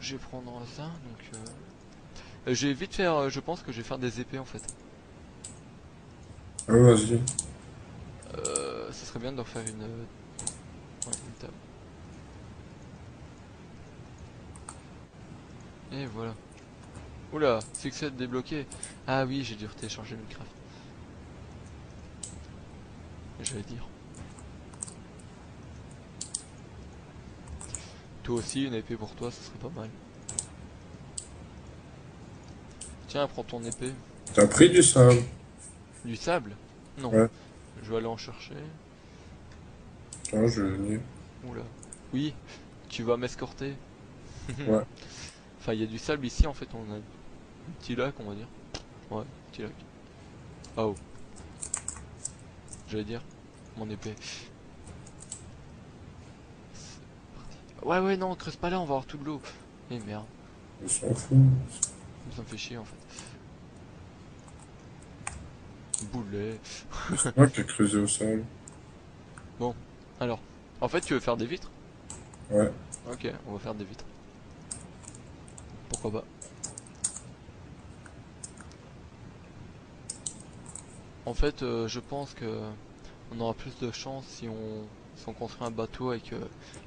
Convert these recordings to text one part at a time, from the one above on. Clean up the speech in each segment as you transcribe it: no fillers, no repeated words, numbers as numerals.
je vais prendre ça, donc je vais vite faire, je pense que je vais faire des épées en fait. Ah, vas-y. Ça serait bien de refaire ouais, une table. Et voilà. Oula, succès débloqué. Ah oui, j'ai dû télécharger Minecraft. J'allais dire. Toi aussi, une épée pour toi, ça serait pas mal. Tiens, prends ton épée. T'as pris du sable? Du sable? Non. Ouais. Je vais aller en chercher. Attends, je vais venir. Oula. Oui, tu vas m'escorter. Ouais. Enfin, il y a du sable ici, en fait, on a un petit lac, on va dire. Ouais, petit lac. Ah oh, j'allais dire. Mon épée. Ouais, ouais, non, creuse pas là, on va avoir tout de l'eau. Eh merde, On s'en fout. ça me fait chier, en fait. Boulet. C'est moi qui ai creusé au sol. Bon, alors. En fait, tu veux faire des vitres? Ouais. Ok, on va faire des vitres. Pourquoi pas. En fait, je pense que on aura plus de chance si on construit un bateau avec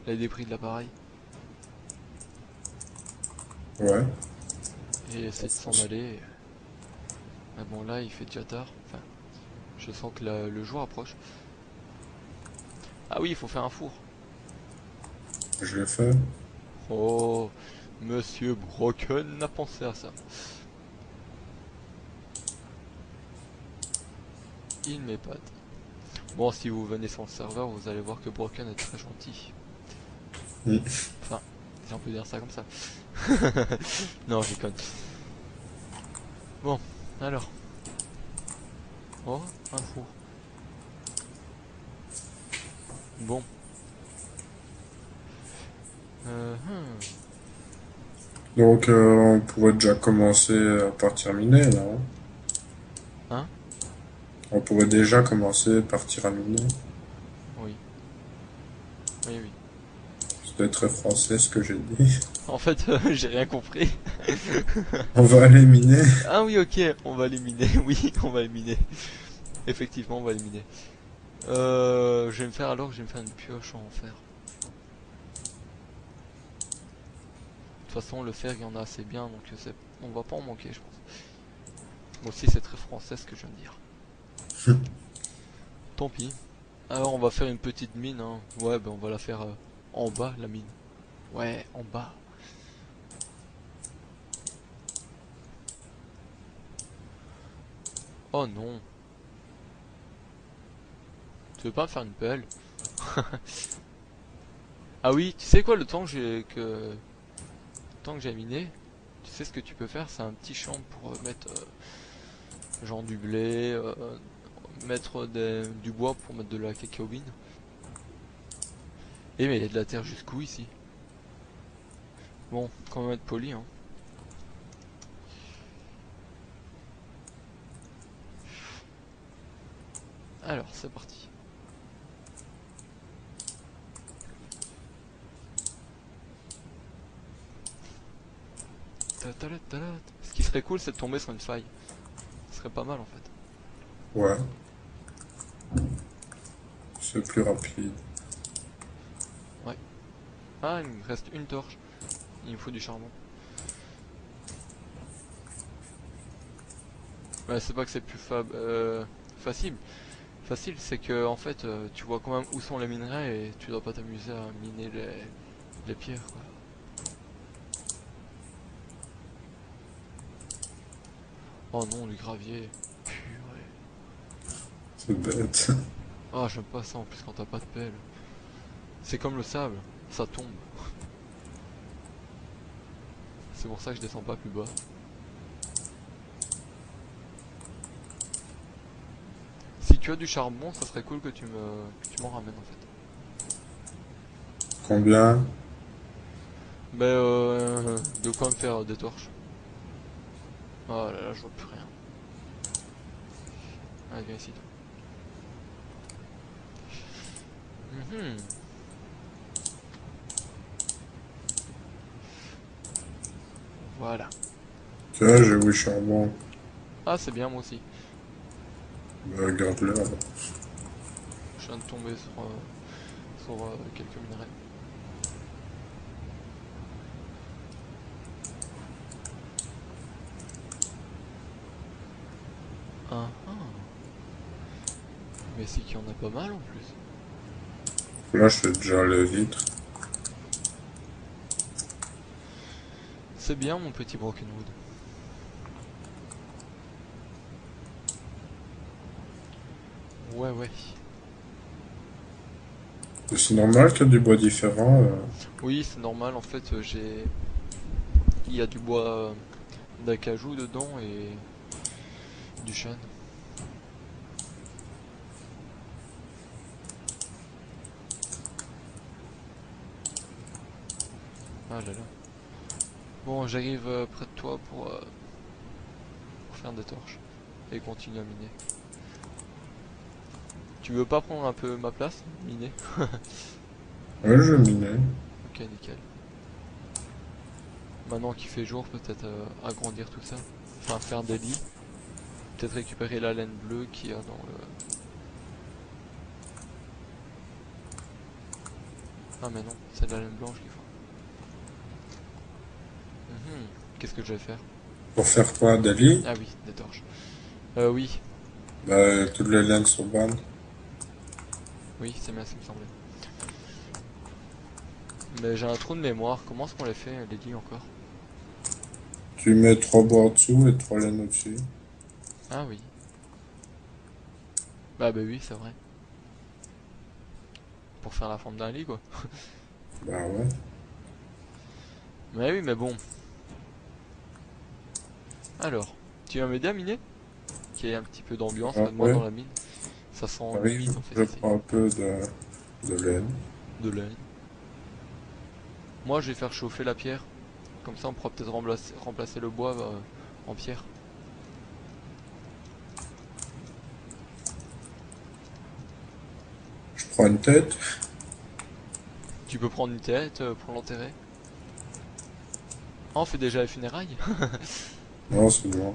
les débris de l'appareil Ouais. et essayer de s'en aller. Mais bon, là, il fait déjà tard. Enfin, je sens que le jour approche. Ah oui, il faut faire un four. Je l'ai fait. Oh, Monsieur Broken a pensé à ça. Il m'épate. Bon, si vous venez sur le serveur, vous allez voir que Broken est très gentil. Mm. Enfin, si on peut dire ça comme ça. Non, je déconne. Bon, alors. Oh, un four. Bon. Hmm. Donc, on pourrait déjà commencer à partir miner, là, hein. Hein? On pourrait déjà commencer à partir à miner. Oui. Oui, oui. C'était très français ce que j'ai dit. En fait, j'ai rien compris. On va aller miner. Ah oui, ok, on va éliminer. Oui, on va éliminer. Effectivement, on va éliminer. Je vais me faire alors, je vais me faire une pioche en fer. De toute façon, le fer, il y en a assez bien, donc on va pas en manquer, je pense. Moi aussi, c'est très français ce que je viens de dire. Tant pis. Alors, on va faire une petite mine, hein. Ouais, ben on va la faire en bas, la mine. Ouais, en bas. Oh non. Tu veux pas me faire une pelle? Ah oui, tu sais quoi, le temps que j'ai miné, tu sais ce que tu peux faire, c'est un petit champ pour mettre genre du blé, mettre du bois pour mettre de la cacaobine. Eh mais il y a de la terre jusqu'où ici? Bon, quand même être poli, hein. Alors, c'est parti. Ce qui serait cool, c'est de tomber sur une faille. Ce serait pas mal en fait. Ouais, c'est plus rapide. Ouais. Ah, il me reste une torche. Il me faut du charbon. Ouais, c'est pas que c'est plus facile. Facile, c'est que en fait, tu vois quand même où sont les minerais et tu dois pas t'amuser à miner les pierres, quoi. Oh non, du gravier. Purée. C'est bête. Ah, j'aime pas ça en plus quand t'as pas de pelle. C'est comme le sable, ça tombe. C'est pour ça que je descends pas plus bas. Si tu as du charbon, ça serait cool que tu m'en ramènes en fait. Combien? Mais de quoi me faire des torches. Oh là là, je vois plus rien. Allez, viens ici toi. Mhm. Voilà. Tiens, j'ai 8 charbons. Ah, c'est bien, moi aussi. Bah, garde-le alors. Je viens de tomber sur quelques minerais. Ah, ah. Mais c'est qu'il y en a pas mal en plus. Là, je fais déjà les vitres. C'est bien, mon petit Brokenwood. Ouais, ouais. C'est normal qu'il y a du bois différent. Oui, c'est normal, en fait, il y a du bois d'acajou dedans et du chêne. Ah là là. Bon, j'arrive près de toi pour faire des torches et continuer à miner. Tu veux pas prendre un peu ma place, miner? Ouais, je minais. Ok, nickel. Maintenant qu'il fait jour, peut-être agrandir tout ça. Enfin, faire des lits. Peut-être récupérer la laine bleue qu'il y a dans le... Ah mais non, c'est de la laine blanche qu'il faut. Mhm. Qu'est-ce que je vais faire? Pour faire quoi, des lits? Ah oui, des torches. Oui, Bah, toutes les laines sont bonnes. oui, c'est bien ce qui me semblait. Mais j'ai un trou de mémoire, comment est-ce qu'on les fait, les lits encore? Tu mets 3 bois au-dessous et 3 laines au-dessus. Ah oui. Bah oui, c'est vrai. Pour faire la forme d'un lit, quoi. Bah ouais. Mais oui, mais bon. Alors, tu vas m'aider à miner? Qu'il y ait un petit peu d'ambiance Ah maintenant ouais. dans la mine. Ça sent le Arrive, mine en fait je ici. prends un peu de laine. De laine. Moi je vais faire chauffer la pierre. Comme ça on pourra peut-être remplacer le bois en pierre. Je prends une tête. Tu peux prendre une tête pour l'enterrer. Ah, on fait déjà les funérailles. Non, c'est bon.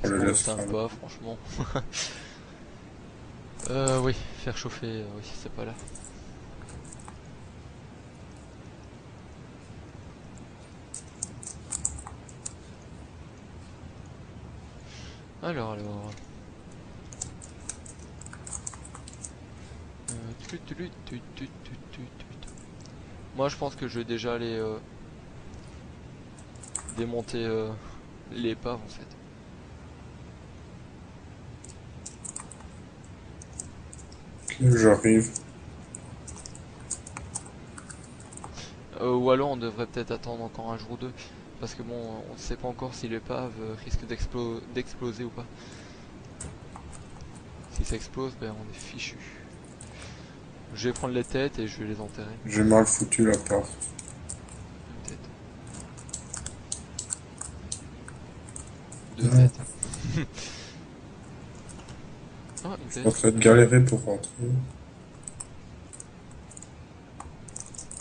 On Qu'est-ce les qu'on le laisse time cramer. pas franchement. Oui, faire chauffer, oui c'est pas là. Alors. Moi je pense que je vais déjà aller démonter l'épave en fait. Ok, j'arrive. Ou alors on devrait peut-être attendre encore un jour ou deux. Parce que bon, on ne sait pas encore si l'épave risque d'exploser ou pas. Si ça explose, ben on est fichu. Je vais prendre les têtes et je vais les enterrer. J'ai mal foutu la porte. Une tête. Deux Ah, têtes. Ah, une je suis en tête. train de galérer pour rentrer.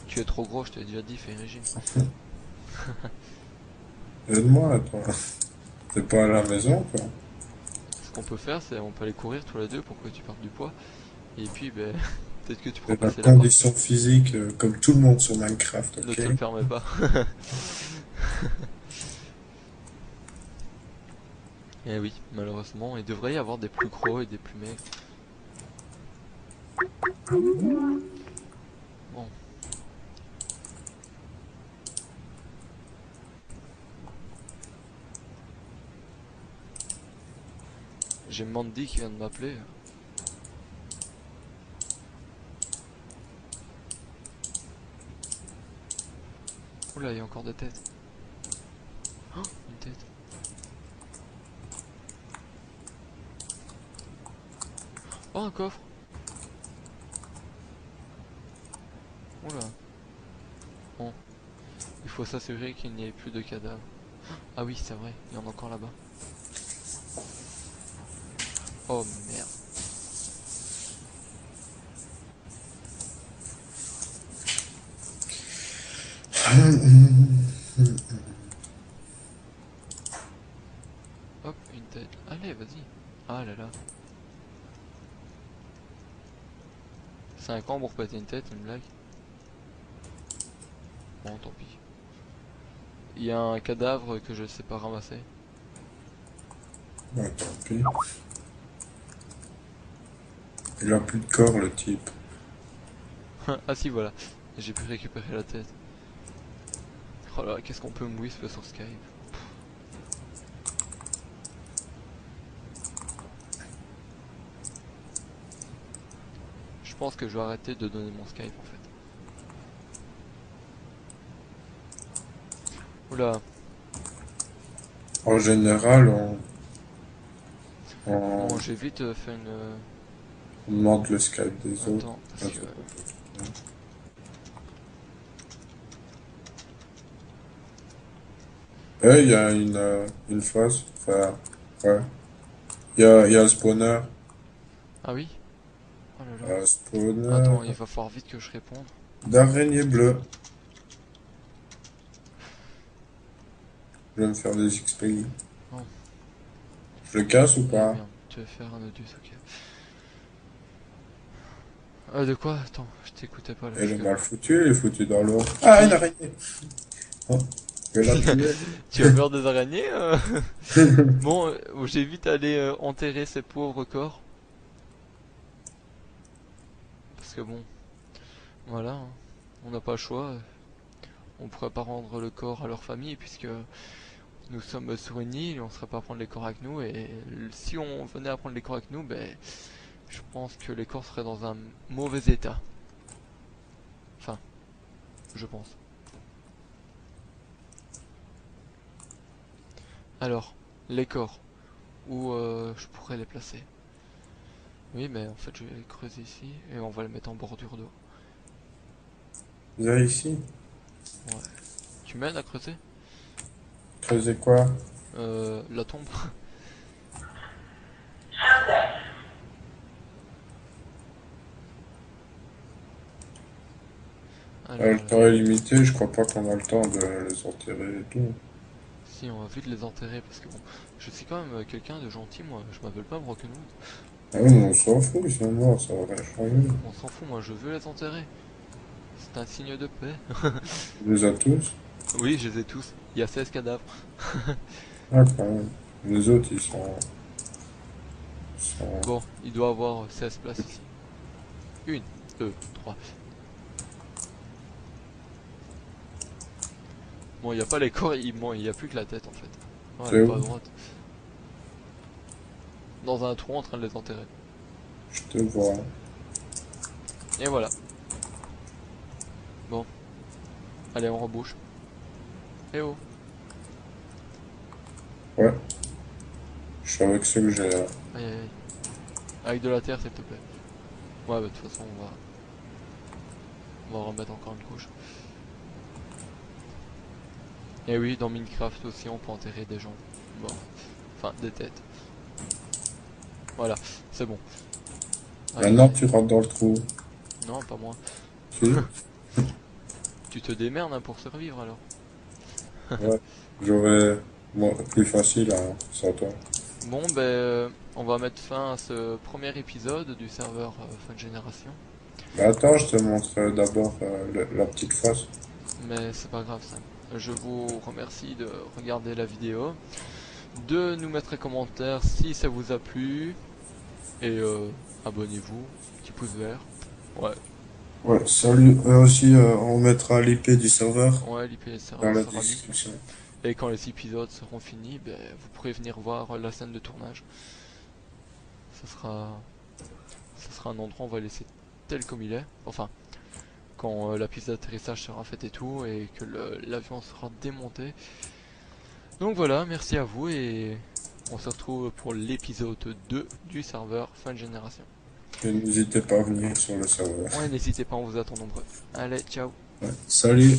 Tu es trop gros, je t'ai déjà dit, fais un régime. Aide-moi, toi. T'es pas à la maison, quoi. Ce qu'on peut faire, c'est on peut aller courir tous les deux pour que tu perdes du poids. Et puis, ben, peut-être que tu pourras C'est la passer la porte. condition physique, comme tout le monde sur Minecraft, Ne ok? te le permets pas. Eh oui, malheureusement, il devrait y avoir des plus gros et des plus maigres. Bon, j'ai Mandy qui vient de m'appeler. Oula, il y a encore des têtes. Oh, une tête. Oh, un coffre. Oula. Bon, il faut s'assurer qu'il n'y ait plus de cadavres. Ah oui, c'est vrai, il y en a encore là-bas. Oh merde. Hop, une tête. Allez, vas-y. Ah là là. 5 ans pour péter une tête, une blague. Bon, tant pis. Il y a un cadavre que je ne sais pas ramasser. Ouais, tant pis. Il a plus de corps, le type. Ah si, voilà. J'ai pu récupérer la tête. Oh là, qu'est-ce qu'on peut me whisper sur Skype? Je pense que je vais arrêter de donner mon Skype en fait. Oula, En général, bon on j'ai vite fait une... demande le Skype des autres. Attends, parce Ah, que... c'est pas possible. Il y a une phase. Enfin, ouais. Il y a un spawner. Ah oui? Oh là là. Un spawner Attends, il va falloir vite que je réponde. d'araignée bleue. Je vais me faire des XP. Oh, Je le casse ou eh pas? merde, tu veux faire un Odus, ok. De quoi? Attends, je t'écoutais pas là, Elle est excuse-moi. mal foutu, il est foutu dans l'eau. Ah, une Oui. araignée! Oh, je vais la tuer. Tu as peur des araignées Bon, j'ai vite allé enterrer ces pauvres corps. Parce que bon, voilà, hein, on n'a pas le choix. On pourrait pas rendre le corps à leur famille puisque nous sommes sur une île et on serait pas à prendre les corps avec nous. Et si on venait à prendre les corps avec nous, ben, je pense que les corps seraient dans un mauvais état. Enfin, je pense. Alors, les corps, où je pourrais les placer? Oui, mais en fait, je vais les creuser ici et on va les mettre en bordure d'eau. Là, ici. Ouais. Tu m'aides à creuser? Creuser quoi? La tombe. Le Alors là, temps est limité, je crois pas qu'on a le temps de les enterrer et tout. si on va vite les enterrer parce que bon, je suis quand même quelqu'un de gentil moi, je m'appelle pas Brokenwood. Ah oui, mais on s'en fout, ils sont morts, ça va rien changer. On s'en fout, moi je veux les enterrer. C'est un signe de paix. On les a tous. Oui, je les ai tous. Il y a 16 cadavres. Ah, quand même. Les autres, ils sont... Bon, il doit avoir 16 places ici. Une, deux, trois. Bon, il n'y a pas les corps, il y a plus que la tête en fait. Oh, elle C'est est où? pas à droite. Dans un trou en train de les enterrer. Je te vois. Et voilà. Bon, allez, on rebouche. Eh oh. Ouais, je suis avec ceux que j'ai là. Aïe aïe aïe. Avec de la terre s'il te plaît. Ouais, bah de toute façon on va remettre encore une couche. Et oui, dans Minecraft aussi on peut enterrer des gens. Bon, enfin des têtes. Voilà, c'est bon. Aïe aïe Maintenant, aïe. tu rentres dans le trou. Non, pas moi. Si? Tu te démerdes hein, pour survivre alors. Ouais. J'aurais... Moi, plus facile, hein, sans toi. Bon, ben, on va mettre fin à ce premier épisode du serveur fin de génération. Mais attends, je te montre d'abord la petite face. Mais c'est pas grave ça. Je vous remercie de regarder la vidéo, de nous mettre un commentaire si ça vous a plu, et abonnez-vous, petit pouce vert. Ouais, Ouais, salut. Aussi, on mettra l'IP du serveur ouais, l'IP dans sera, la sera mis. description. Et quand les épisodes seront finis, ben, vous pourrez venir voir la scène de tournage. Ça sera, ça sera un endroit, on va laisser tel comme il est. Enfin, quand la piste d'atterrissage sera faite et tout, et que l'avion sera démonté. Donc voilà, merci à vous et on se retrouve pour l'épisode 2 du serveur fin de génération. Et n'hésitez pas à venir sur le serveur. Ouais, n'hésitez pas, on vous attend nombreux. Allez, ciao. Ouais. Salut.